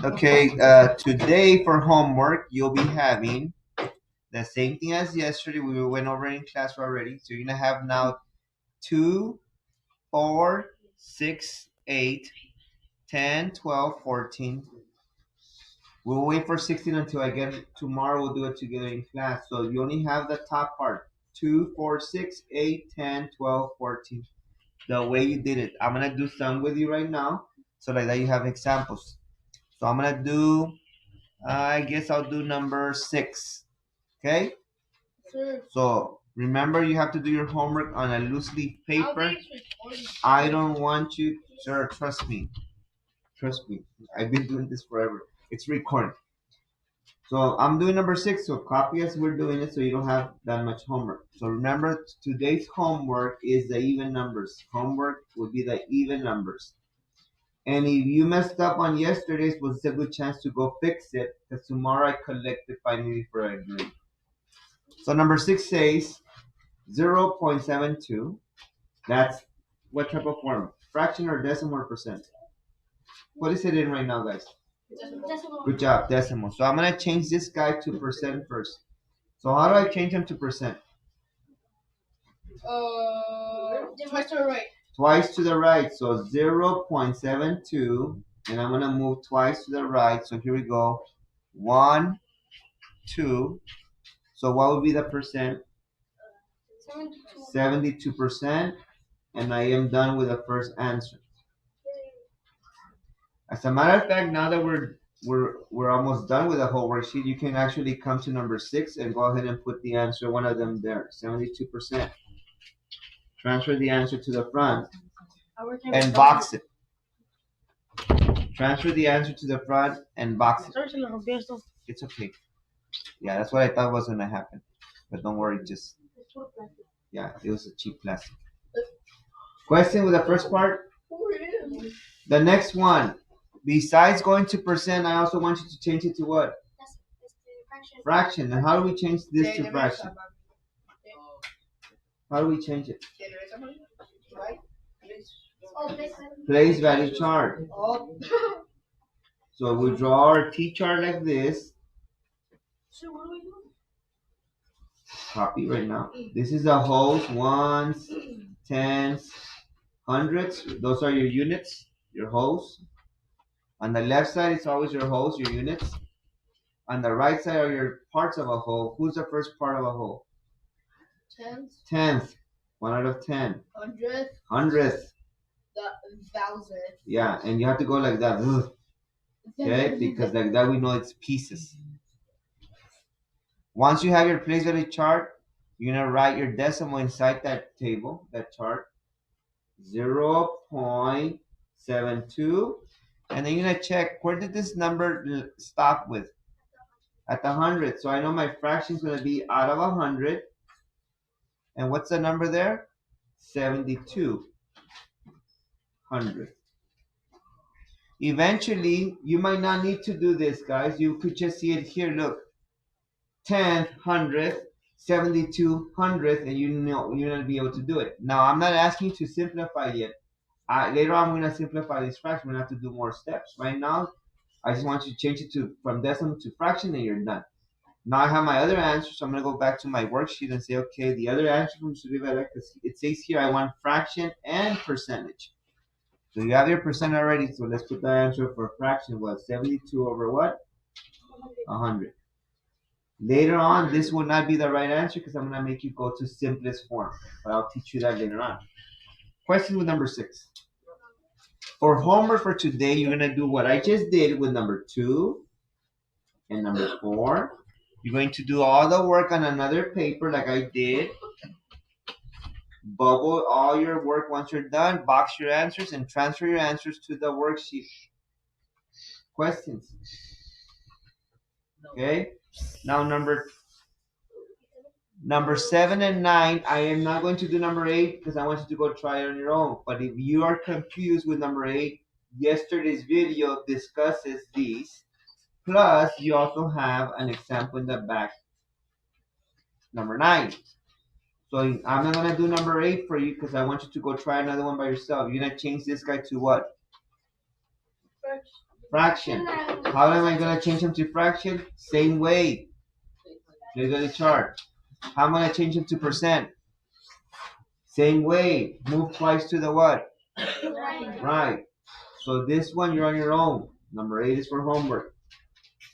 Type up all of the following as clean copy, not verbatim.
Okay, today for homework, you'll be having the same thing as yesterday. We went over in class already. So you're going to have now 2, 4, 6, 8, 10, 12, 14. We'll wait for 16 until I get it. Tomorrow we'll do it together in class. So you only have the top part. 2, 4, 6, 8, 10, 12, 14. The way you did it. I'm going to do some with you right now. So like that you have examples. So I'm going to do, I guess I'll do number 6. Okay? Sure. So remember you have to do your homework on a loose leaf paper. I don't want you, sir, trust me. Trust me. I've been doing this forever. It's recording. So I'm doing number 6, so copy as we're doing it so you don't have that much homework. So remember, today's homework is the even numbers. Homework would be the even numbers. And if you messed up on yesterday's, was a good chance to go fix it, because tomorrow I collect it finally for a grade. So number 6 says 0.72. That's what type of form? Fraction or decimal or percent? What is it in right now, guys? Decimal. Good job, decimal. So I'm going to change this guy to percent first. So how do I change him to percent? Twice to the right. Twice to the right. So 0.72. And I'm going to move twice to the right. So here we go. 1, 2. So what would be the percent? 72%. And I am done with the first answer. As a matter of fact, now that we're almost done with the whole worksheet, you can actually come to number 6 and go ahead and put the answer, one of them there, 72%. Transfer the answer to the front and box it. Transfer the answer to the front and box it. It's okay. Yeah, that's what I thought was going to happen. But don't worry, just, yeah, it was a cheap plastic. Question with the first part? The next one. Besides going to percent, I also want you to change it to what? Fraction. And how do we change this to fraction? How do we change it? Place value chart. So we draw our T chart like this. Copy right now. This is the wholes, ones, tens, hundreds. Those are your units, your wholes. On the left side, it's always your wholes, your units. On the right side are your parts of a whole. Who's the first part of a whole? Tenth. 1 out of 10. Hundredth. Thousand. Yeah, and you have to go like that. Okay, because like that we know it's pieces. Once you have your place value chart, you're gonna write your decimal inside that table, that chart. 0.72. And then you're gonna check, where did this number stop with? At the 100. So I know my fraction is gonna be out of 100. And what's the number there? 72 hundredth. Eventually, you might not need to do this, guys. You could just see it here. Look, 10th, 100th, 72 hundredth, and you know you're gonna be able to do it. Now, I'm not asking you to simplify yet. Later on, I'm gonna simplify this fraction. We're gonna have to do more steps. Right now, I just want you to change it from decimal to fraction, and you're done. Now I have my other answer, so I'm going to go back to my worksheet and say, okay, the other answer from R.Rivera, because it says here I want fraction and percentage. So you have your percent already, so let's put the answer for fraction was 72 over what? 100. Later on, this will not be the right answer because I'm going to make you go to simplest form, but I'll teach you that later on. Question with number 6. For homework for today, you're going to do what I just did with number 2 and number 4. You're going to do all the work on another paper like I did. Bubble all your work once you're done. Box your answers and transfer your answers to the worksheet. Questions? Okay. Now number 7 and 9, I am not going to do number 8 because I want you to go try it on your own. But if you are confused with number 8, yesterday's video discusses these. Plus, you also have an example in the back, number 9. So I'm not going to do number 8 for you because I want you to go try another one by yourself. You're going to change this guy to what? Fraction. How am I going to change them to fraction? Same way. Look at the chart. How am I going to change them to percent? Same way. Move twice to the what? Right. So this one, you're on your own. Number 8 is for homework.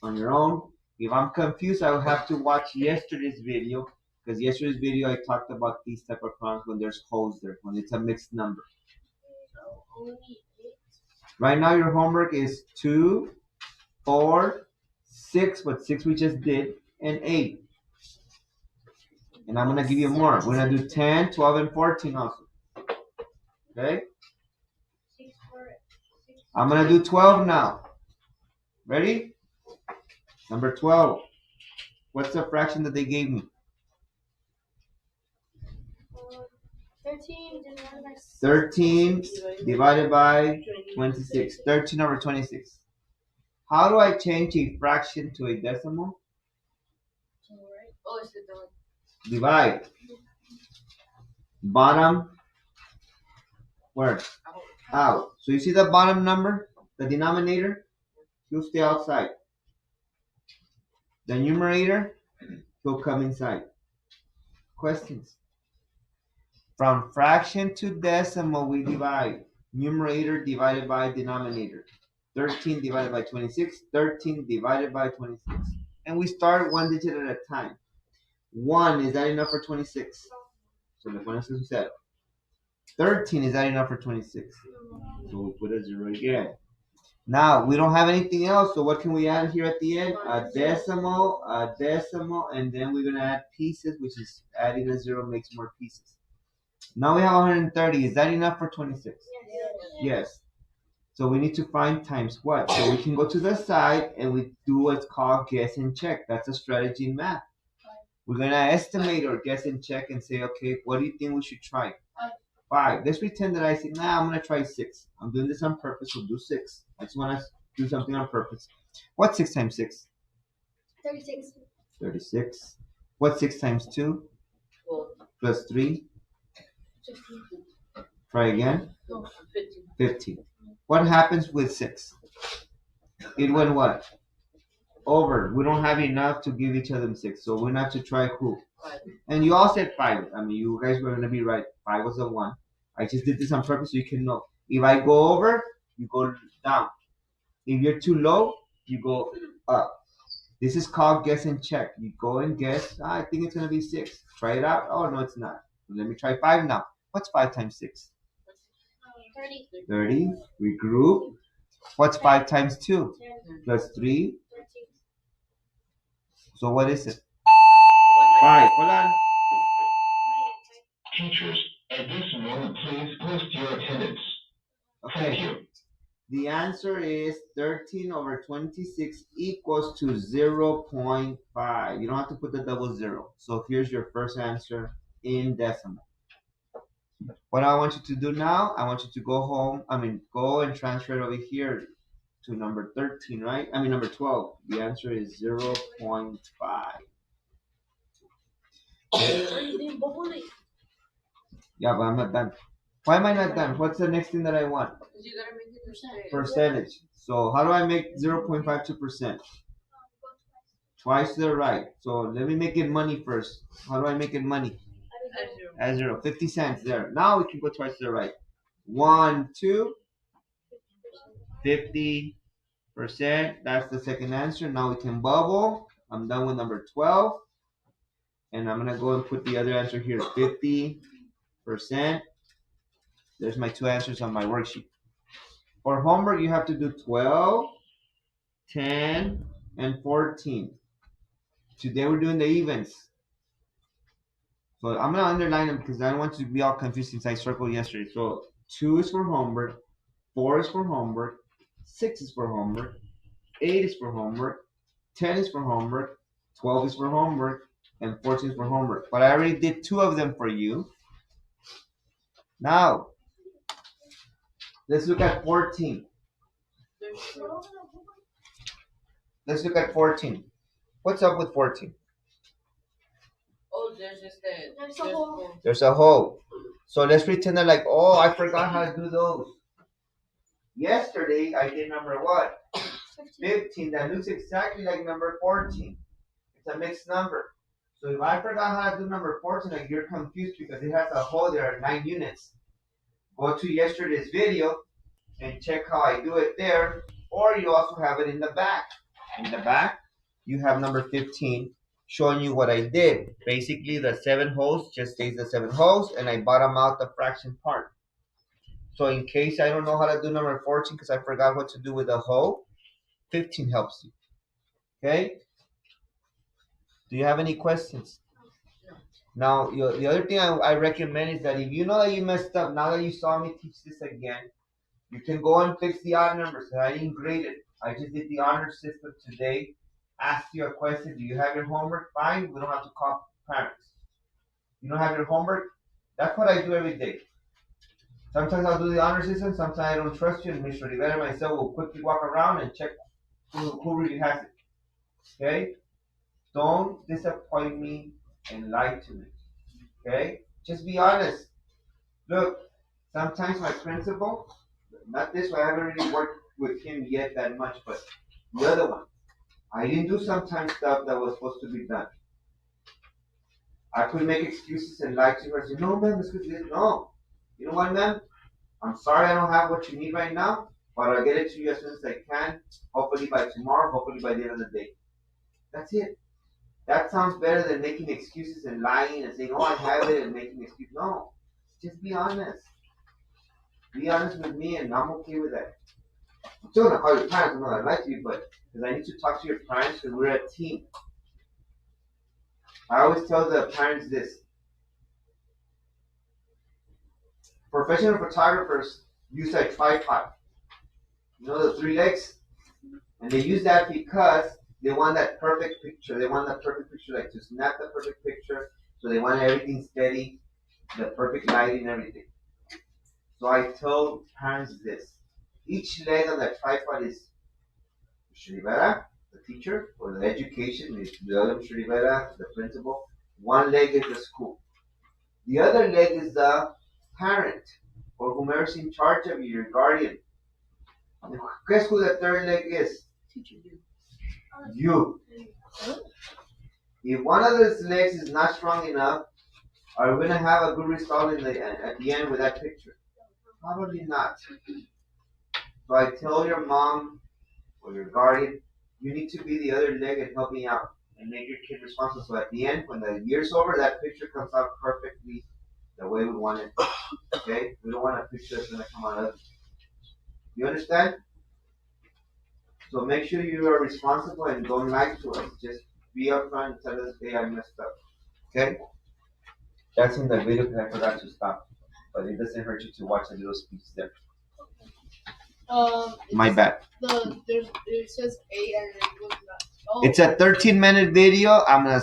On your own. If I'm confused, I will have to watch yesterday's video, because yesterday's video I talked about these type of problems when there's holes there, when it's a mixed number. Right now your homework is 2, 4, 6, but 6 we just did, and 8. And I'm going to give you more. We're going to do 10, 12, and 14 also. Okay? I'm going to do 12 now. Ready? Number 12. What's the fraction that they gave me? 13 divided by 26. 13 over 26. How do I change a fraction to a decimal? Divide. Bottom. Where? Out. So you see the bottom number? The denominator? He'll stay outside. The numerator? He'll come inside. Questions? From fraction to decimal, we divide. Numerator divided by denominator. 13 divided by 26. 13 divided by 26. And we start one digit at a time. 1, is that enough for 26? So le pones un 0. 13, is that enough for 26? So we put a 0 again. Now, we don't have anything else, so what can we add here at the end? A decimal, and then we're going to add pieces, which is adding a 0 makes more pieces. Now we have 130. Is that enough for 26? Yes. So we need to find times what? So we can go to the side and we do what's called guess and check. That's a strategy in math. We're going to estimate or guess and check and say, okay, what do you think we should try? 5. Let's pretend that I say, nah, I'm going to try 6. I'm doing this on purpose, so do 6. I just want to do something on purpose. What's 6 times 6? 36. 36. What's 6 times 2? 12. Plus 3? 15. Try again. 15. 15. What happens with 6? It went what? Over. We don't have enough to give each other 6, so we're not to try who? 5. And you all said 5. I mean, you guys were going to be right. 5 was a 1. I just did this on purpose so you can know. If I go over, you go down. If you're too low, you go up. This is called guess and check. You go and guess. I think it's going to be 6. Try it out. Oh, no, it's not. Let me try 5 now. What's 5 times 6? 30. 30. Regroup. What's 5 times 2? 10. Plus 3. 13. So what is it? 5. Hold on. Teachers, at this moment, please post your attendance. Thank Okay. you. The answer is 13 over 26 equals to 0.5. You don't have to put the double 0. So here's your first answer in decimal. What I want you to do now, I want you to go home. Go and transfer it over here to number 13, right? Number 12. The answer is 0.5. Yeah, but I'm not done. Why am I not done? What's the next thing that I want? You gotta make it Percentage. So how do I make 0.5 to percent? Twice to the right. So let me make it money first. How do I make it money? Add 0. 50 cents there. Now we can go twice to the right. 1, 2, 50%. That's the second answer. Now we can bubble. I'm done with number 12. And I'm going to go and put the other answer here. 50%. There's my 2 answers on my worksheet. For homework, you have to do 12, 10, and 14. Today we're doing the evens. So I'm going to underline them because I don't want to be all confused since I circled yesterday. So 2 is for homework, 4 is for homework, 6 is for homework, 8 is for homework, 10 is for homework, 12 is for homework, and 14 is for homework. But I already did 2 of them for you. Now, let's look at 14. Let's look at 14. What's up with 14? Oh, there's just a hole. There's a hole. So let's pretend that I forgot how to do those. Yesterday, I did number what? 15. That looks exactly like number 14. It's a mixed number. So if I forgot how to do number 14, like you're confused because it has a hole, there are 9 units. Go to yesterday's video and check how I do it there. Or you also have it in the back. In the back, you have number 15 showing you what I did. Basically, the 7 holes just stays the 7 holes, and I bottom out the fraction part. So in case I don't know how to do number 14 because I forgot what to do with the hole, 15 helps you. Okay? Do you have any questions? Now, the other thing I recommend is that if you know that you messed up, now that you saw me teach this again, you can go and fix the odd numbers. I didn't grade it. I just did the honor system today. Ask you a question. Do you have your homework? Fine. We don't have to call parents. You don't have your homework? That's what I do every day. Sometimes I'll do the honor system. Sometimes I don't trust you. And Mr. Rivera and myself will quickly walk around and check who really has it. Okay? Don't disappoint me and lie to me. Okay? Just be honest. Look, sometimes my principal, not this one, I haven't really worked with him yet that much, but the other one, I didn't do sometimes stuff that was supposed to be done. I could make excuses and lie to her and say, no, ma'am, this could be it. No. You know what, ma'am? I'm sorry I don't have what you need right now, but I'll get it to you as soon as I can. Hopefully by tomorrow, hopefully by the end of the day. That's it. That sounds better than making excuses and lying and saying, oh, I have it and making excuses. No. Just be honest. Be honest with me and I'm okay with that. I'm still going to call your parents. I'm not going to lie to you, but because I need to talk to your parents because we're a team. I always tell the parents this. Professional photographers use a tripod. You know the 3 legs? And they use that because they want that perfect picture. They want that perfect picture, like to snap the perfect picture. So they want everything steady, the perfect lighting, everything. So I tell parents this. Each leg on that tripod is Mr. Rivera, the teacher, or the education, the other Mr. Rivera, the principal. One leg is the school. The other leg is the parent, or whomever's in charge of you, your guardian. Guess who the third leg is? Teacher, you. You. If one of those legs is not strong enough, are we going to have a good result at the end with that picture? Probably not. So I tell your mom or your guardian, you need to be the other leg and help me out and make your kid responsible. So at the end, when the year's over, that picture comes out perfectly the way we want it. Okay? We don't want a picture that's going to come out ugly. You understand? So make sure you are responsible and don't lie to us. Just be upfront and tell us, hey, I messed up. Okay? That's in the video because I forgot to stop. But it doesn't hurt you to watch a little speech there. My bad. It says 8 and it was not. Oh. It's a 13-minute video. I'm gonna